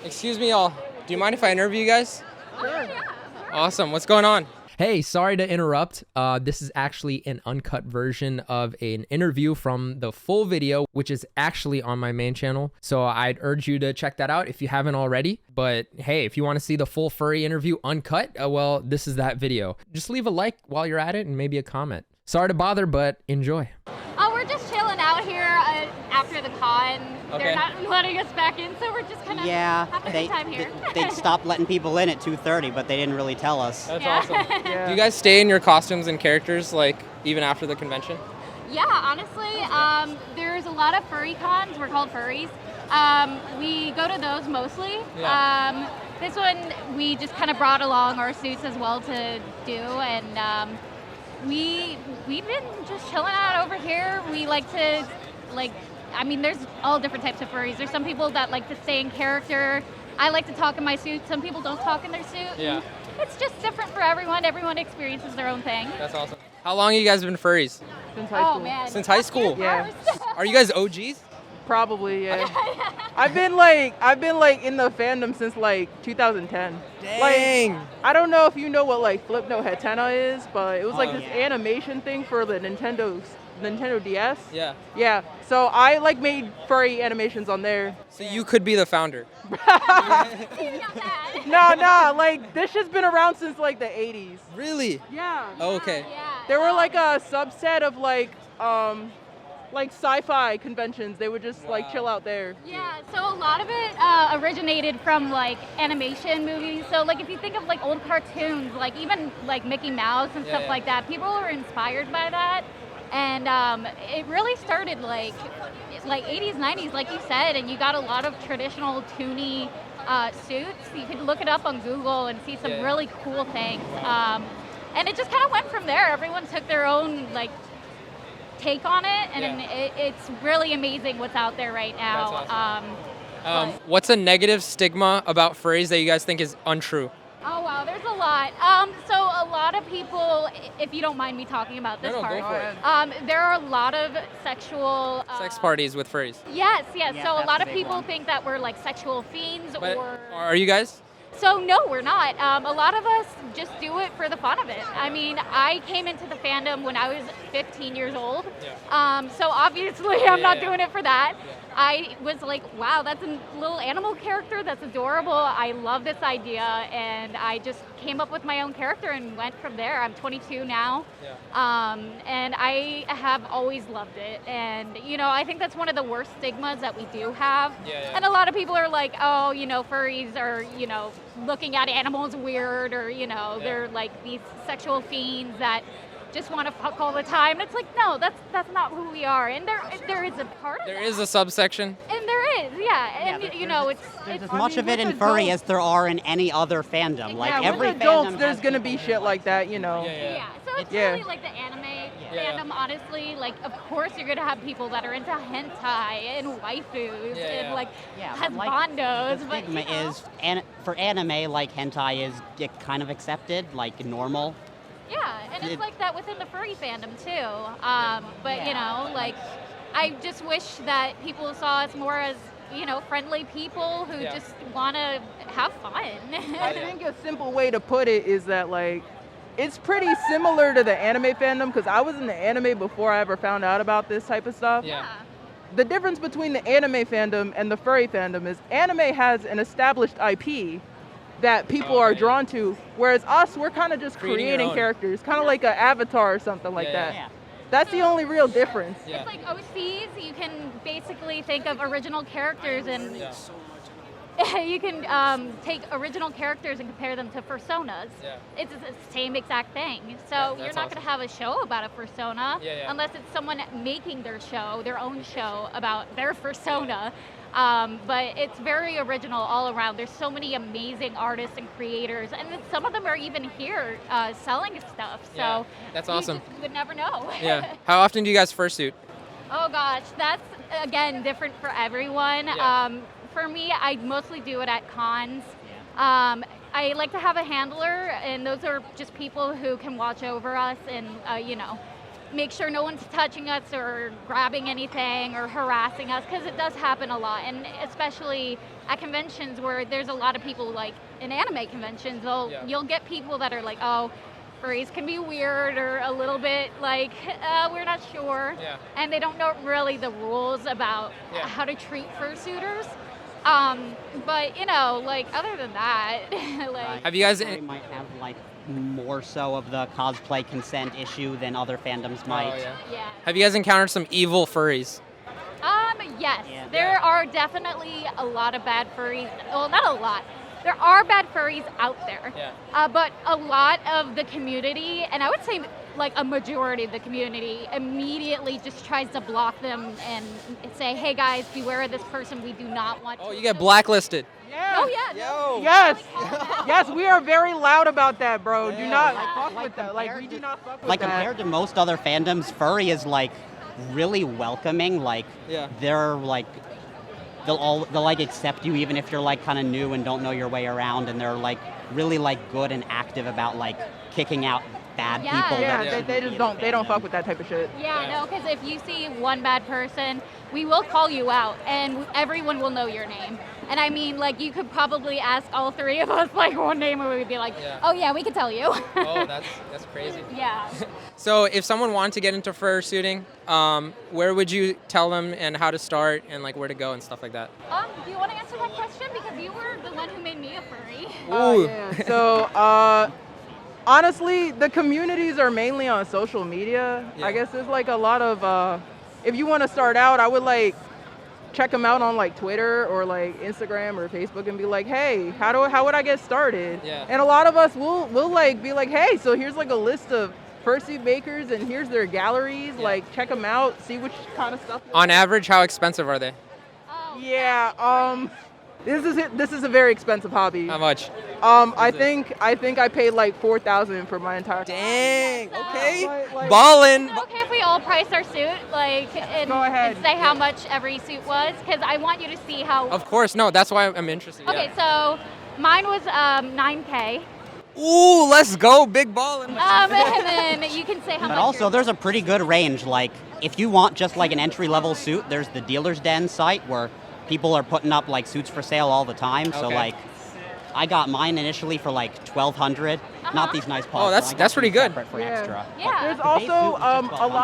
Excuse me, y'all. Do you mind if I interview you guys? Sure. Awesome. What's going on? Hey, sorry to interrupt. This is actually an uncut version of an interview from the full video, which is actually on my main channel. So I'd urge you to check that out if you haven't already. But hey, if you want to see the full furry interview uncut, well, this is that video. Just leave a like while you're at it and maybe a comment. Sorry to bother, but enjoy. Oh, we're just chilling out here after the con. Okay. They're not letting us back in, so we're just kind of having a good time here. They stopped letting people in at 2:30, but they didn't really tell us. That's Yeah. awesome. Yeah. Do you guys stay in your costumes and characters, like, even after the convention? Yeah, honestly, there's a lot of furry cons. We're called furries. We go to those mostly. Yeah. This one, we just kind of brought along our suits as well to do, and we've been just chilling out over here. We like to, there's all different types of furries. There's some people that like to stay in character. I like to talk in my suit. Some people don't talk in their suit. Yeah. It's just different for everyone. Everyone experiences their own thing. That's awesome. How long have you guys been furries? Since high school. Oh man. Since high school? Yeah. Are you guys OGs? Probably, yeah. I've been like in the fandom since like 2010. Dang. I don't know if you know what like Flip No Hetana is, but it was like Oh, this yeah. animation thing for the Nintendo DS. Yeah. Yeah. So I like made furry animations on there. So you could be the founder. No, like this shit's been around since like the 80s. Really? Yeah. Oh, okay. Yeah. There were like a subset of like sci-fi conventions. They would just like Wow. chill out there. Yeah, so a lot of it originated from like animation movies. So like if you think of like old cartoons, like even like Mickey Mouse and stuff Yeah. like that, people were inspired by that. And it really started like 80s, 90s, like you said, and you got a lot of traditional toony suits. You could look it up on Google and see some Yeah. really cool things. And it just kind of went from there. Everyone took their own like take on it, and Yeah. it's really amazing what's out there right now. That's What's a negative stigma about furries that you guys think is untrue? Oh wow, there's a lot. So a lot of people, if you don't mind me talking about this No, part, go for it. there are a lot of sexual Sex parties with furries. Yes. Yeah, So a that's lot a of big people one. think that we're like sexual fiends, But or are you guys? so no, we're not. A lot of us just do it for the fun of it. I mean, I came into the fandom when I was 15 years old. Yeah. So obviously I'm not yeah. doing it for that. Yeah. I was like, wow, that's a little animal character. That's adorable. I love this idea. And I just came up with my own character and went from there. I'm 22 now. Yeah. And I have always loved it. And, I think that's one of the worst stigmas that we do have. Yeah. And a lot of people are like, oh, furries are, looking at animals weird, or, they're like these sexual fiends that just want to fuck all the time. And it's like, no, that's not who we are. And there is a part of There that. is a subsection. And there is, yeah. And, there's it's as much of it in with furry adults- as there are in any other fandom. Like Yeah, every with adults, fandom there's has gonna be people shit who like that, you know. Yeah, so it's Yeah. really like the anime Yeah. fandom, honestly. Like, of course you're gonna have people that are into hentai and waifus Yeah, and yeah. like Yeah, has but, like, bondos, the but stigma is for anime, like hentai is kind of accepted, like normal. yeah, and it's it- like that within the furry fandom too. But Yeah. like, I just wish that people saw us more as friendly people who Yeah. just want to have fun. I think a simple way to put it is that like it's pretty similar to the anime fandom, because I was in the anime before I ever found out about this type of stuff. Yeah. The difference between the anime fandom and the furry fandom is anime has an established IP that people are Okay. drawn to, whereas us, we're kind of just Creating your creating own. characters, kind of like an avatar or something like Yeah, that. Yeah. That's the only real difference. Yeah. It's like OCs, you can basically think of original characters, and Yeah. you can take original characters and compare them to personas. Yeah. It's the same exact thing. So Yeah, you're that's not going to have a show about a persona Yeah. unless it's someone making their own show about their persona. But it's very original all around. There's so many amazing artists and creators, and then some of them are even here selling stuff. So Yeah, that's awesome. You would never know. Yeah. How often do you guys fursuit? Oh gosh, that's again different for everyone. Yeah. For me, I mostly do it at cons. I like to have a handler, and those are just people who can watch over us and make sure no one's touching us or grabbing anything or harassing us, because it does happen a lot, and especially at conventions where there's a lot of people, like in anime conventions, you'll get people that are like, oh, furries can be weird or a little bit like, we're not sure, and they don't know really the rules about how to treat fursuiters. But you know, like other than that, like, have you guys? We might have like more so of the cosplay consent issue than other fandoms might. yeah. Have you guys encountered some evil furries? Yes, Yeah. there are definitely a lot of bad furries. Well, not a lot. There are bad furries out there. Yeah. But a lot of the community, and I would say like a majority of the community, immediately just tries to block them and say, hey guys, beware of this person. We do not want to. Oh, you get blacklisted. Yeah. Oh, yeah. No. Yes. Like, Yes, we are very loud about that, bro. Do not Like- fuck like with that. Like, we compared do to- not fuck with Like that. compared to most other fandoms, furry is like really welcoming. Like they're like they'll like accept you even if you're like kind of new and don't know your way around, and they're like really like good and active about like kicking out bad Yeah. people. Yeah, that they shouldn't just be in don't. the They don't fandom. fuck with that type of shit. Yeah, no, because if you see one bad person, we will call you out, and everyone will know your name. And I mean, like, you could probably ask all three of us, like, one name, and we'd be like, oh, yeah, we can tell you. Oh, that's crazy. Yeah. So if someone wanted to get into fursuiting, where would you tell them and how to start and like where to go and stuff like that? Do you want to answer that question? Because you were the one who made me a furry. Ooh. Yeah. So, honestly, the communities are mainly on social media. Yeah. I guess there's like a lot of, if you want to start out, I would like check them out on like Twitter or like Instagram or Facebook and be like, hey, how would I get started? Yeah. And a lot of us will like be like, hey, so here's like a list of fursuit makers and here's their galleries. Like, check them out, see which kind of stuff. On average, how expensive are they? Oh, Yeah. This is a very expensive hobby. How much? I think I paid like $4,000 for my entire. Dang. Okay. Like- Ballin'. Okay, if we all price our suit, like, and, Go ahead. and say how much every suit was, because I want you to see how. Of course. No, that's why I'm interested. Okay, so mine was $9K. Ooh, let's go. Big ballin'. And then you can say how But much. also, yours there's a pretty good range. Like, if you want just like an entry-level suit, there's the Dealer's Den site where people are putting up like suits for sale all the time. So Okay. like, I got mine initially for like $1,200. Not these nice pods. Oh, that's- I got that's pretty these good. separate For Yeah. extra. Yeah. There's The base suit also was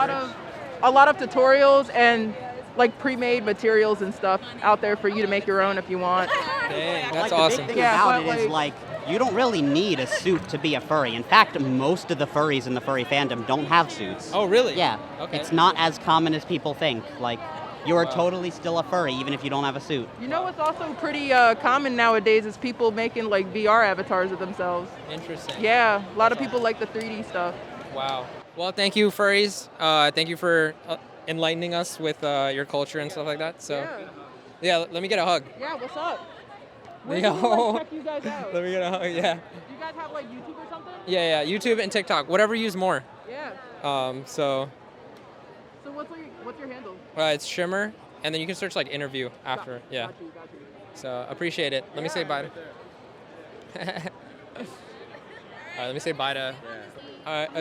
just a lot of tutorials and like pre-made materials and stuff out there for you to make your own if you want. Dang, Like, that's the awesome. big thing Yeah, about but, it is like you don't really need a suit to be a furry. In fact, most of the furries in the furry fandom don't have suits. Oh, really? Yeah. Okay. It's not as common as people think. Like, you are totally still a furry even if you don't have a suit. You know what's also pretty common nowadays is people making like VR avatars of themselves. Interesting. Yeah, a lot of people like the 3D stuff. Wow. Well, thank you, furries. Thank you for enlightening us with your culture and stuff like that. So, yeah, let me get a hug. Yeah, what's up? Where Yo. can we, like, check you guys out? Let me get a hug. Yeah. Do you guys have like YouTube or something? Yeah. YouTube and TikTok, whatever you use more. Yeah. So So what's your handle? it's Shimmer, and then you can search like interview after. Yeah. Got you. So appreciate it. Let me say bye. All right, let me say bye to.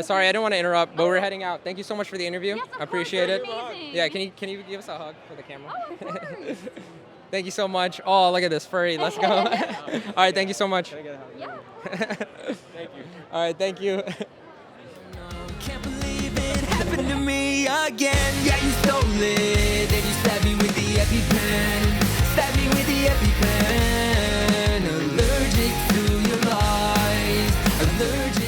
Sorry, I didn't want to interrupt, but we're heading out. Thank you so much for the interview. Yes, of course, Appreciate it. that's amazing. Yeah, can you give us a hug for the camera? Oh, of course. Thank you so much. Oh, look at this furry. Let's go. All right, thank you so much. Yeah. Thank you. All right, thank you. Can't believe it happened to me again. Yeah, you stole it, then you stabbed me with the EpiPen. Stabbed me with the EpiPen. Allergic to your lies. Allergic.